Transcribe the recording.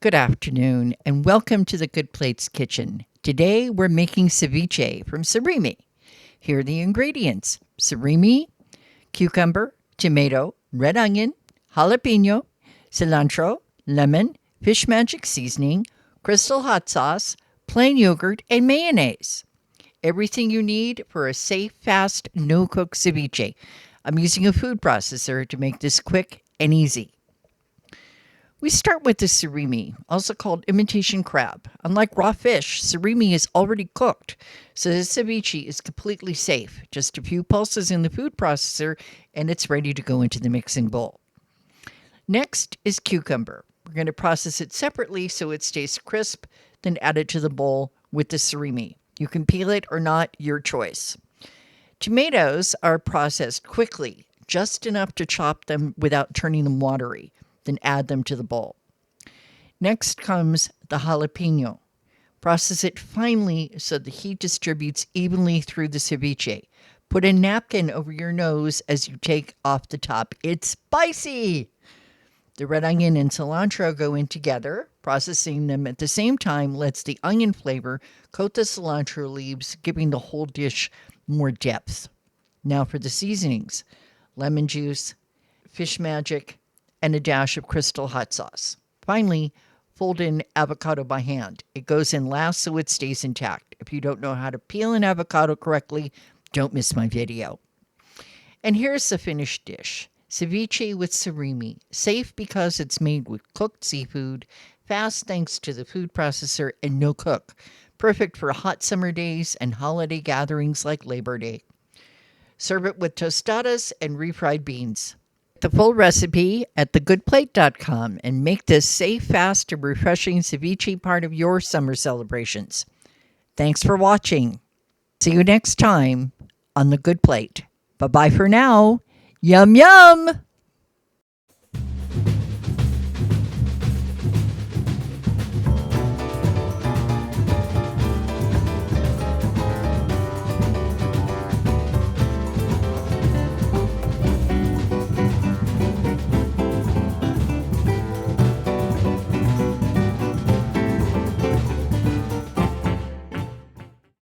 Good afternoon, and welcome to the Good Plates Kitchen. Today we're making ceviche from surimi. Here are the ingredients: surimi, cucumber, tomato, red onion, jalapeno, cilantro, lemon, fish magic seasoning, crystal hot sauce, plain yogurt, and mayonnaise. Everything you need for a safe, fast, no-cook ceviche. I'm using a food processor to make this quick and easy. We start with the surimi, also called imitation crab. Unlike raw fish, surimi is already cooked, so the ceviche is completely safe. Just a few pulses in the food processor, and it's ready to go into the mixing bowl. Next is cucumber. We're going to process it separately so it stays crisp, then add it to the bowl with the surimi. You can peel it or not, your choice. Tomatoes are processed quickly, just enough to chop them without turning them watery. Then add them to the bowl. Next comes the jalapeno. Process it finely so the heat distributes evenly through the ceviche. Put a napkin over your nose as you take off the top. It's spicy! The red onion and cilantro go in together. Processing them at the same time lets the onion flavor coat the cilantro leaves, giving the whole dish more depth. Now for the seasonings: lemon juice, fish magic, and a dash of crystal hot sauce. Finally, fold in avocado by hand. It goes in last so it stays intact. If you don't know how to peel an avocado correctly, don't miss my video. And here's the finished dish: ceviche with surimi. Safe because it's made with cooked seafood, fast thanks to the food processor, and no cook. Perfect for hot summer days and holiday gatherings like Labor Day. Serve it with tostadas and refried beans. The full recipe at thegoodplate.com and make this safe, fast, and refreshing ceviche part of your summer celebrations. Thanks for watching. See you next time on The Good Plate. Bye-bye for now. Yum, yum!